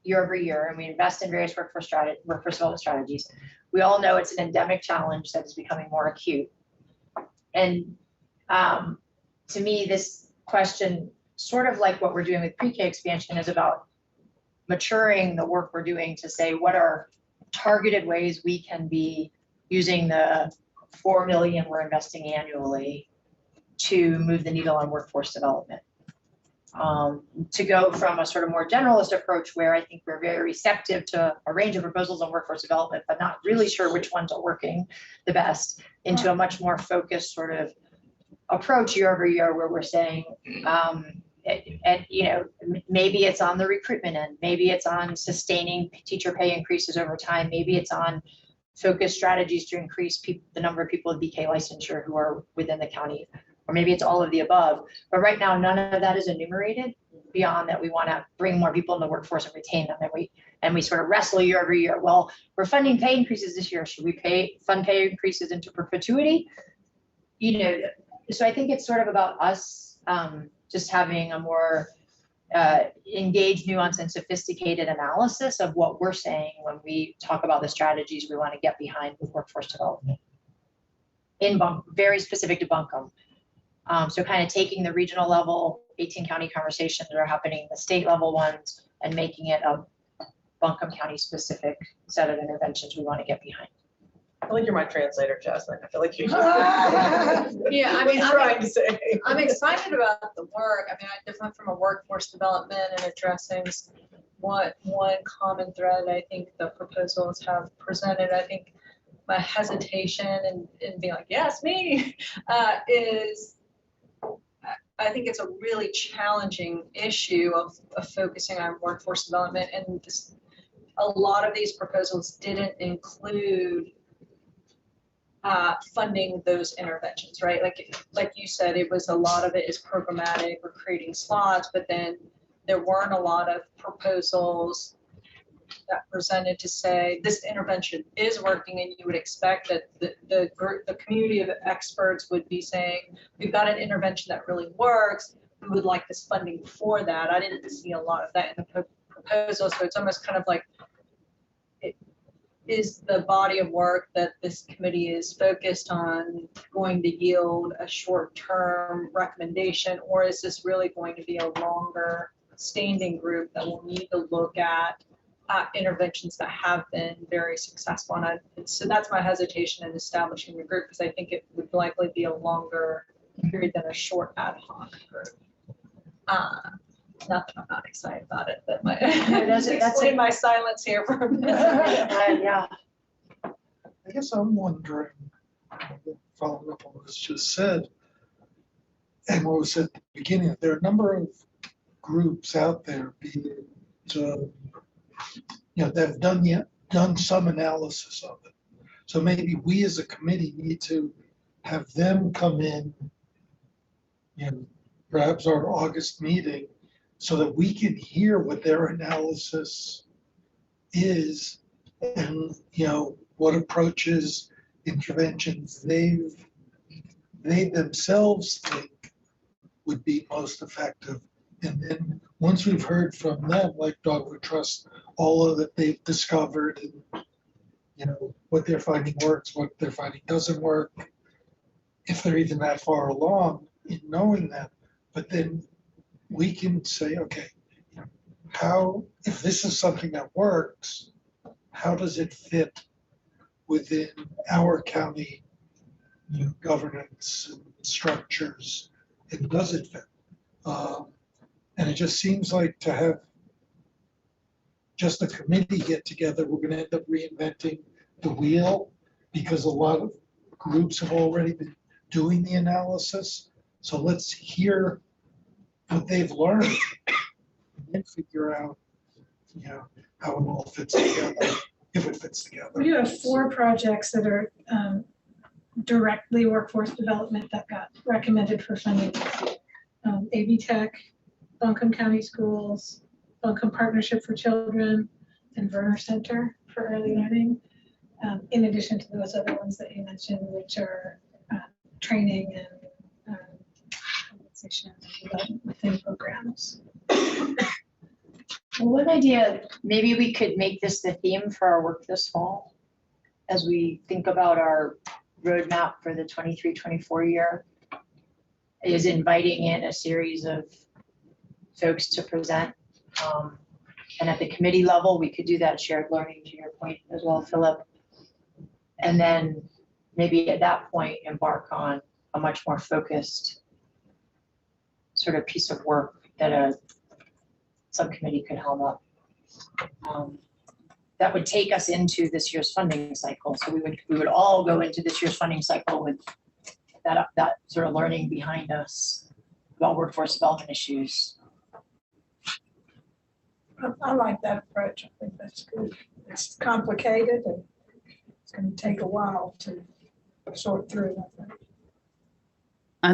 year over year, and we invest in various workforce development strategies. We all know it's an endemic challenge that is becoming more acute. And to me, this question, sort of like what we're doing with pre-K expansion, is about maturing the work we're doing to say what are targeted ways we can be using the $4 million we're investing annually to move the needle on workforce development. To go from a sort of more generalist approach where I think we're very receptive to a range of proposals on workforce development, but not really sure which ones are working the best, into a much more focused sort of approach year over year, where we're saying, and you know, maybe it's on the recruitment end, maybe it's on sustaining teacher pay increases over time, maybe it's on focused strategies to increase the number of people with BK licensure who are within the county, or maybe it's all of the above. But right now, none of that is enumerated beyond that we want to bring more people in the workforce and retain them. And we sort of wrestle year over year. Well, we're funding pay increases this year. Should we fund pay increases into perpetuity? You know, so I think it's sort of about us just having a more engaged, nuanced, and sophisticated analysis of what we're saying when we talk about the strategies we want to get behind with workforce development. very specific to Buncombe. So kind of taking the regional level, 18 county conversations that are happening, the state level ones, and making it a Buncombe County specific set of interventions we want to get behind. I feel like you're my translator, Jasmine. I feel like you. Yeah, I mean, What are you trying to say? I'm excited about the work. I mean, I just went from a workforce development and addressing one common thread I think the proposals have presented. I think my hesitation and being like, yes, me, is I think it's a really challenging issue of focusing on workforce development. And a lot of these proposals didn't include funding those interventions, right? Like you said, it was a lot of it is programmatic, we're creating slots, but then there weren't a lot of proposals that presented to say this intervention is working, and you would expect that the group, the community of experts would be saying, we've got an intervention that really works, we would like this funding for that. I didn't see a lot of that in the proposal, so it's almost kind of like, is the body of work that this committee is focused on going to yield a short-term recommendation, or is this really going to be a longer standing group that will need to look at interventions that have been very successful? And so that's my hesitation in establishing the group, because I think it would likely be a longer period than a short ad hoc group. Not that I'm not excited about it, but that's explain my silence here for a minute. Yeah. I guess I'm wondering, following up on what was just said, and what was at the beginning, there are a number of groups out there, be it, that have done some analysis of it. So maybe we as a committee need to have them come in, perhaps our August meeting, so that we can hear what their analysis is and, what approaches, interventions they themselves think would be most effective. And then once we've heard from them, like Dogwood Trust, all of that they've discovered and, what they're finding works, what they're finding doesn't work, if they're even that far along in knowing that. But then we can say, okay, if this is something that works, how does it fit within our county governance and structures, and does it fit? And it just seems like to have just a committee get together, we're going to end up reinventing the wheel, because a lot of groups have already been doing the analysis. So let's hear what they've learned and figure out, how it all fits together, if it fits together. We do have 4 projects that are directly workforce development that got recommended for funding. AV Tech, Buncombe County Schools, Buncombe Partnership for Children, and Verner Center for Early Learning, in addition to those other ones that you mentioned, which are training and compensation and development within programs. Well, one idea, maybe we could make this the theme for our work this fall, as we think about our roadmap for the 23-24 year, is inviting in a series of folks to present. And at the committee level, we could do that shared learning, to your point as well, Philip. And then maybe at that point, embark on a much more focused sort of piece of work that a subcommittee could helm up. That would take us into this year's funding cycle. So we would all go into this year's funding cycle with that sort of learning behind us about workforce development issues. I like that approach. I think that's good. It's complicated and it's going to take a while to sort through, I think.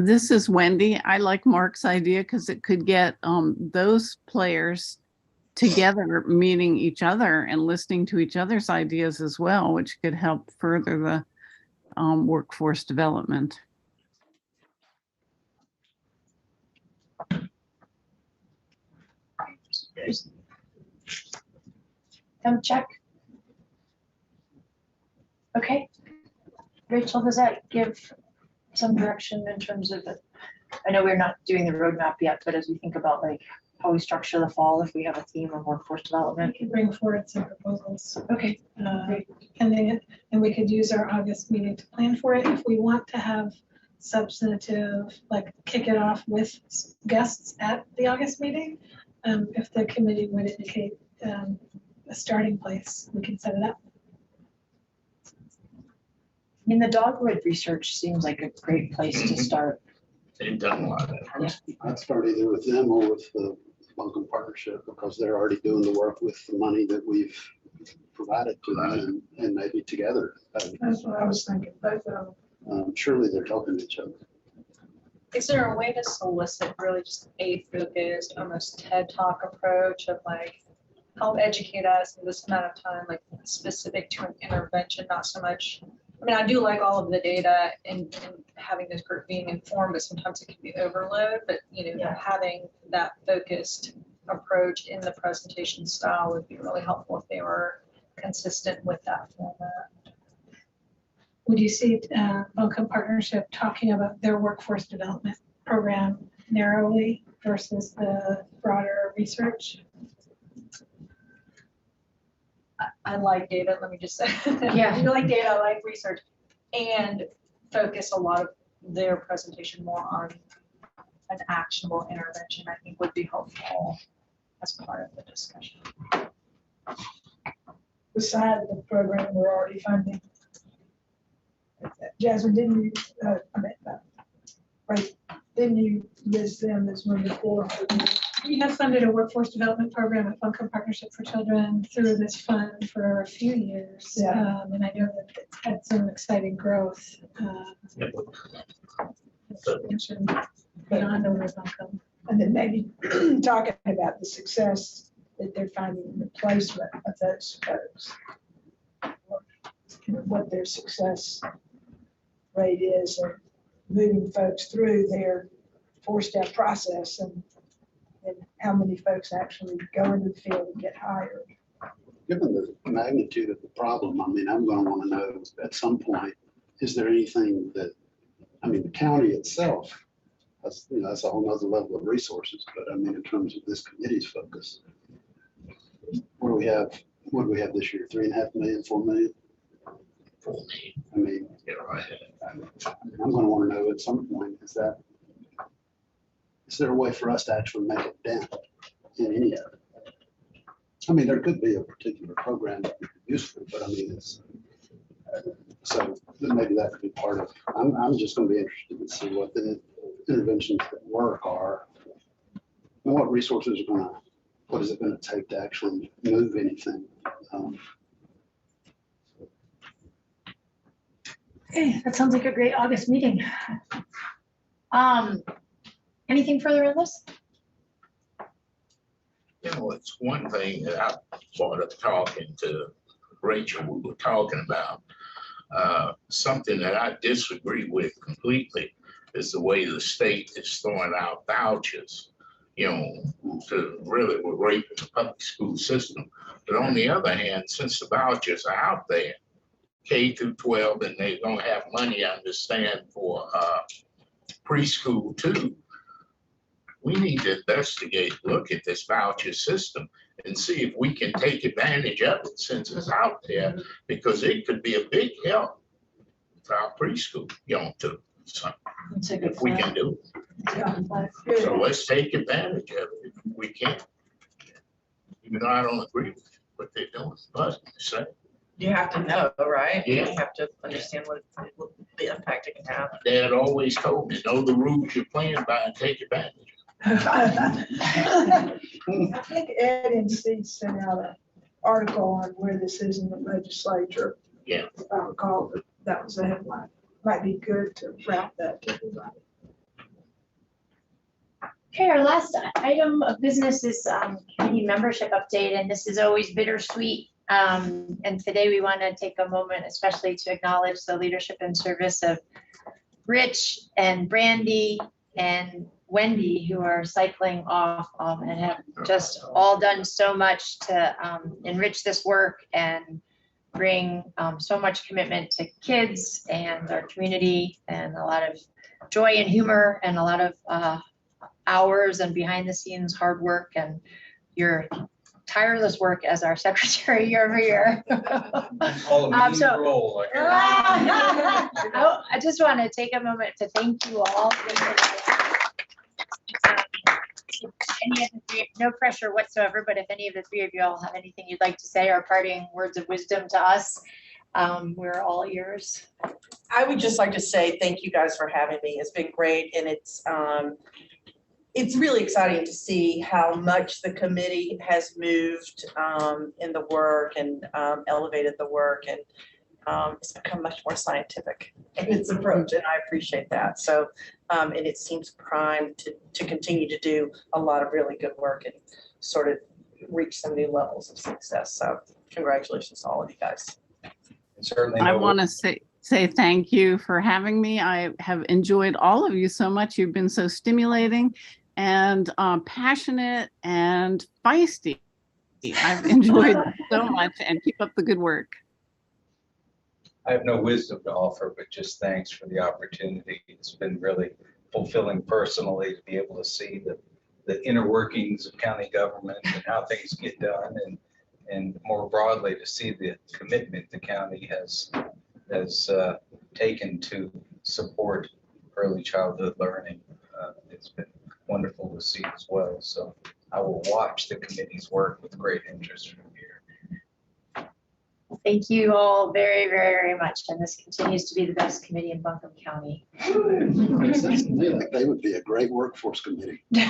This is Wendy. I like Mark's idea because it could get those players together, meeting each other and listening to each other's ideas as well, which could help further the workforce development. Check. Okay. Rachel, does that give some direction in terms of, I know we're not doing the roadmap yet, but as we think about like how we structure the fall, if we have a theme of workforce We development? can bring forward some proposals, Okay. pending it, and we could use our August meeting to plan for it. If we want to have substantive, like kick it off with guests at the August meeting, if the committee would indicate a starting place, we can set it up. I mean, the dogwood research seems like a great place to start. They've done a lot of that. I'd start either with them or with the Buncombe Partnership because they're already doing the work with the money that we've provided to them and maybe together. That's what I was thinking, both of them. Surely they're talking to each other. Is there a way to solicit really just a focused, almost TED Talk approach of like, help educate us in this amount of time, like specific to an intervention, not so much. I mean, I do like all of the data and having this group being informed, but sometimes it can be overload, but you know, having that focused approach in the presentation style would be really helpful if they were consistent with that format. Would you see Buncombe Partnership talking about their workforce development program narrowly versus the broader research? I like data, let me just say. Yeah. I like data, I like research, and focus a lot of their presentation more on an actionable intervention, I think would be helpful as part of the discussion. Beside the program we're already funding. Jasmine, didn't you, right, didn't you list them as moving forward? We have funded a workforce development program at Buncombe Partnership for Children through this fund for a few years. Yeah. And I know that it's had some exciting growth. Beyond over Buncombe. And then maybe talking about the success that they're finding in the placement of those folks. You know, what their success rate is and moving folks through their four-step process and how many folks actually go into the field and get hired. Given the magnitude of the problem, I mean, I'm going to want to know at some point, is there anything that, I mean, the county itself, that's, you know, that's a whole nother level of resources, but I mean, in terms of this committee's focus, what do we have this year? 3.5 million, 4 million? For me, I mean, I'm going to want to know at some point, is there a way for us to actually make a dent in any of it? I mean, there could be a particular program that would be useful, but I mean, it's, so maybe that could be part of, I'm just going to be interested to see what the interventions that work are and what resources are going to, what is it going to take to actually move anything? Okay, that sounds like a great August meeting. Anything further on this? You know, it's one thing that I brought up talking to Rachel, we were talking about. Something that I disagree with completely is the way the state is throwing out vouchers, you know, to really we're raping the public school system. But on the other hand, since the vouchers are out there, K through 12, and they're gonna have money, I understand, for preschool too. We need to investigate, look at this voucher system and see if we can take advantage of it since it's out there, because it could be a big help for our preschool, you know, too. So if we can do it. So let's take advantage of it if we can. Even though I don't agree with what they're doing, but say. You have to know, right? Yeah. You have to understand what the impact it can have. Dad always told me, know the rules you're playing by and take advantage. I think Ed and Steve sent out an article on where this is in the legislature. Yeah. If I recall, that was a headline. Might be good to route that to everybody. Okay, our last item of business is committee membership update, and this is always bittersweet. And today we want to take a moment especially to acknowledge the leadership and service of Rich and Brandy and Wendy, who are cycling off and have just all done so much to enrich this work and bring so much commitment to kids and our community, and a lot of joy and humor, and a lot of hours and behind the scenes hard work, and your tireless work as our secretary year over year. Role, like I just want to take a moment to thank you all. Any of the three, no pressure whatsoever, but if any of the three of you all have anything you'd like to say or parting words of wisdom to us, we're all ears. I would just like to say thank you guys for having me. It's been great, and it's really exciting to see how much the committee has moved in the work and elevated the work, and it's become much more scientific in its approach, and I appreciate that. So, and it seems primed to continue to do a lot of really good work and sort of reach some new levels of success. So congratulations to all of you guys. Certainly. I want to say thank you for having me. I have enjoyed all of you so much. You've been so stimulating and passionate and feisty. I've enjoyed so much, and keep up the good work. I have no wisdom to offer, but just thanks for the opportunity. It's been really fulfilling personally to be able to see the inner workings of county government and how things get done, and more broadly to see the commitment the county has taken to support early childhood learning. It's been wonderful to see as well. So I will watch the committee's work with great interest from here. Thank you all very, very, very much. And this continues to be the best committee in Buncombe County. Makes sense to me that they would be a great workforce committee. Yeah,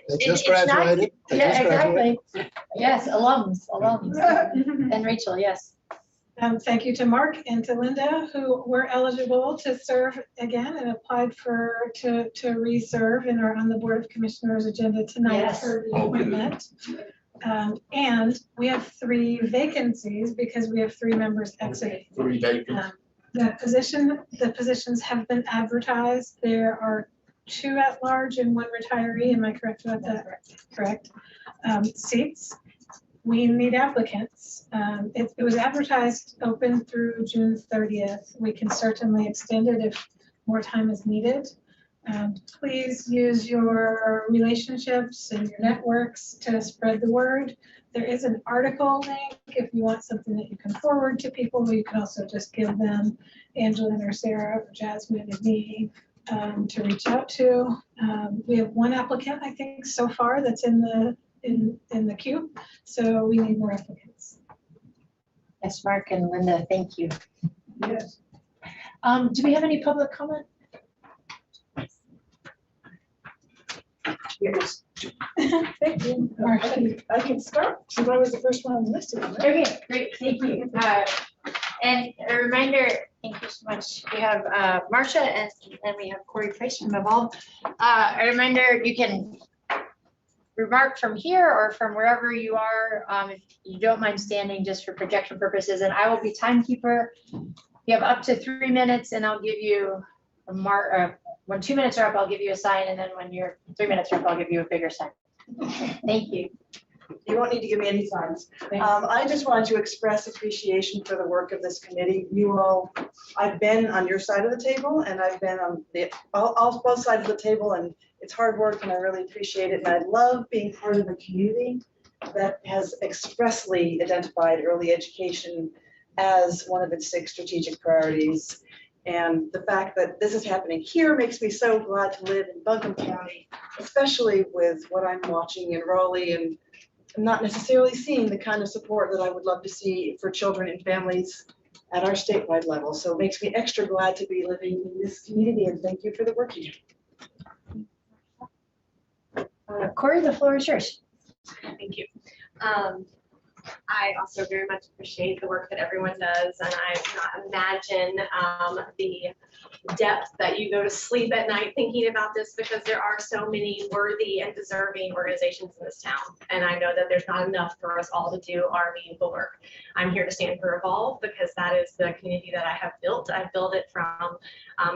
They just it's not- graduated. They Yeah, just graduated. exactly. Yes, alums. And Rachel, yes. Thank you to Mark and to Linda, who were eligible to serve again and applied to reserve and are on the Board of Commissioners agenda tonight Yes. for the appointment. And we have 3 vacancies because we have 3 members exiting. 3 vacancies. The positions have been advertised. There are 2 at large and 1 retiree. Am I correct about that? Correct. Seats. We need applicants. It was advertised open through June 30th. We can certainly extend it if more time is needed. Please use your relationships and your networks to spread the word. There is an article link if you want something that you can forward to people. You can also just give them Angeline or Sarah or Jasmine and me to reach out to. We have 1 applicant, I think, so far that's in the queue. So we need more applicants. Yes, Mark and Linda, thank you. Yes. Do we have any public comment? Yes. Thank you. I can start since I was the first one listed. right? Okay, great, thank you. And a reminder, thank you so much. We have Marcia and then we have Corey Price from Evolve. A reminder, you can remark from here or from wherever you are, if you don't mind standing just for projection purposes, and I will be timekeeper. You have up to 3 minutes and I'll give you a mark, when 2 minutes are up, I'll give you a sign, and then when your 3 minutes are up, I'll give you a bigger sign. Thank you. You won't need to give me any signs. I just wanted to express appreciation for the work of this committee. You all, I've been on your side of the table and I've been on both sides of the table, and it's hard work and I really appreciate it. And I love being part of a community that has expressly identified early education as one of its 6 strategic priorities. And the fact that this is happening here makes me so glad to live in Buncombe County, especially with what I'm watching in Raleigh, and I'm not necessarily seeing the kind of support that I would love to see for children and families at our statewide level. So it makes me extra glad to be living in this community, and thank you for the work you do. Corey, the floor is yours. Thank you. I also very much appreciate the work that everyone does, and I cannot imagine the depth that you go to sleep at night thinking about this, because there are so many worthy and deserving organizations in this town, and I know that there's not enough for us all to do our meaningful work. I'm here to stand for Evolve because that is the community that I have built. I've built it from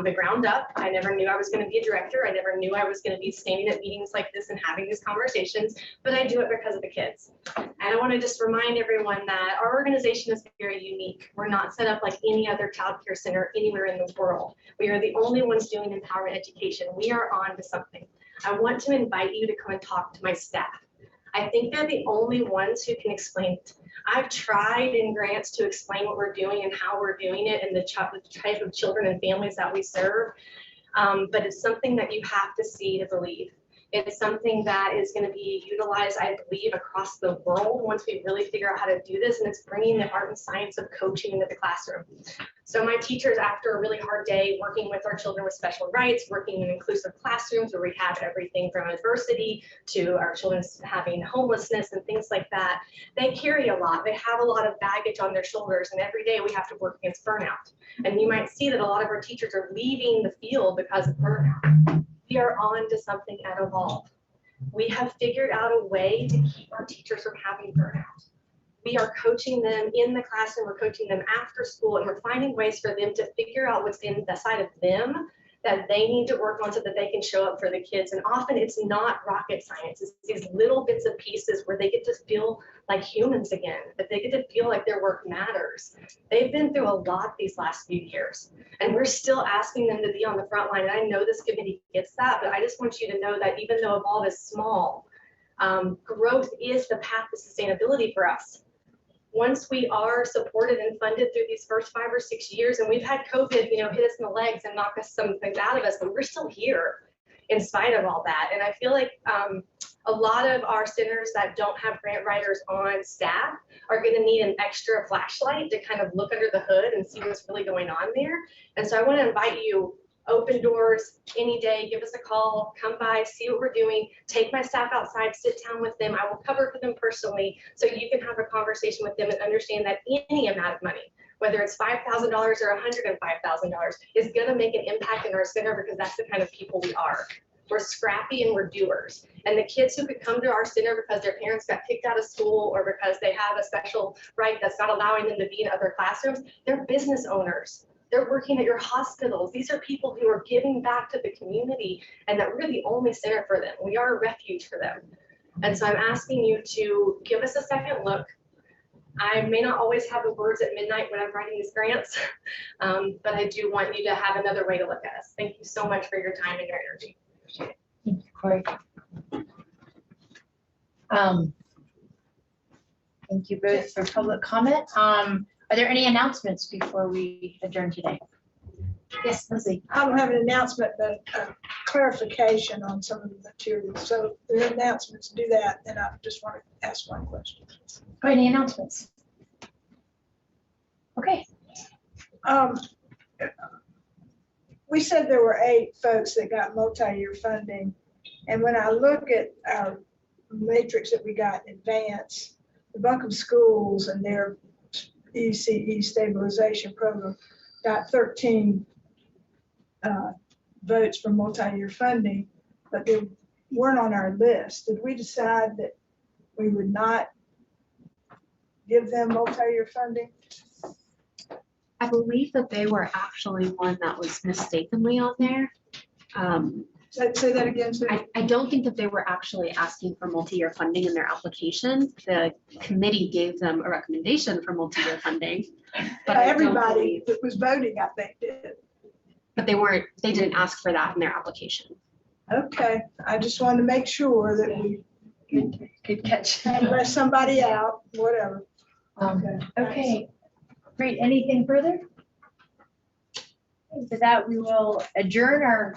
the ground up. I never knew I was going to be a director. I never knew I was going to be standing at meetings like this and having these conversations, but I do it because of the kids. And I want to just remind everyone that our organization is very unique. We're not set up like any other childcare center anywhere in the world. We are the only ones doing empowerment education. We are on to something. I want to invite you to come and talk to my staff. I think they're the only ones who can explain it. I've tried in grants to explain what we're doing and how we're doing it and the type of children and families that we serve. But it's something that you have to see to believe. It's something that is going to be utilized, I believe, across the world once we really figure out how to do this. And it's bringing the art and science of coaching into the classroom. So my teachers, after a really hard day working with our children with special rights, working in inclusive classrooms where we have everything from adversity to our children having homelessness and things like that, they carry a lot. They have a lot of baggage on their shoulders, and every day we have to work against burnout. And you might see that a lot of our teachers are leaving the field because of burnout. We are on to something at Evolve. We have figured out a way to keep our teachers from having burnout. We are coaching them in the classroom, we're coaching them after school, and we're finding ways for them to figure out what's in the side of them that they need to work on so that they can show up for the kids. And often it's not rocket science, it's these little bits and pieces where they get to feel like humans again, that they get to feel like their work matters. They've been through a lot these last few years, and we're still asking them to be on the front line. And I know this committee gets that, but I just want you to know that even though Evolve is small, growth is the path to sustainability for us. Once we are supported and funded through these first 5 or 6 years, and we've had COVID, hit us in the legs and knock us some things out of us, but we're still here in spite of all that. And I feel like a lot of our centers that don't have grant writers on staff are going to need an extra flashlight to kind of look under the hood and see what's really going on there. And so I want to invite you, open doors any day, give us a call, come by, see what we're doing, take my staff outside, sit down with them. I will cover for them personally so you can have a conversation with them and understand that any amount of money, whether it's $5,000 or $105,000, is going to make an impact in our center because that's the kind of people we are. We're scrappy and we're doers. And the kids who could come to our center because their parents got kicked out of school or because they have a special right that's not allowing them to be in other classrooms, they're business owners. They're working at your hospitals. These are people who are giving back to the community, and that we're the only center for them. We are a refuge for them. And so I'm asking you to give us a second look. I may not always have the words at midnight when I'm writing these grants, but I do want you to have another way to look at us. Thank you so much for your time and your energy. Thank you, Corey. Thank you both for public comment. Are there any announcements before we adjourn today? Yes, Leslie. I don't have an announcement, but clarification on some of the materials. So the announcements do that, and I just want to ask one question. Any announcements? Okay. We said there were 8 folks that got multi-year funding. And when I look at our matrix that we got in advance, the Buncombe Schools and their ECE stabilization program got 13 votes for multi-year funding, but they weren't on our list. Did we decide that we would not give them multi-year funding? I believe that they were actually one that was mistakenly on there. Say that again, sir. I don't think that they were actually asking for multi-year funding in their application. The committee gave them a recommendation for multi-year funding. But everybody that was voting, I think, did. But they didn't ask for that in their application. Okay, I just wanted to make sure that we Good catch. let somebody out, whatever. Okay, great. Anything further? With that, we will adjourn our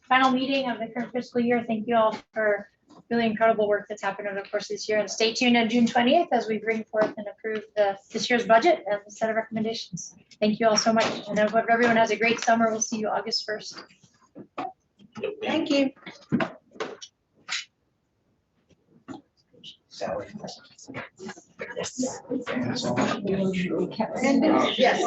final meeting of the current fiscal year. Thank you all for really incredible work that's happened over the course of this year. And stay tuned on June 20th as we bring forth and approve this year's budget and the set of recommendations. Thank you all so much. And I hope everyone has a great summer. We'll see you August 1st. Thank you. Sally. Yes.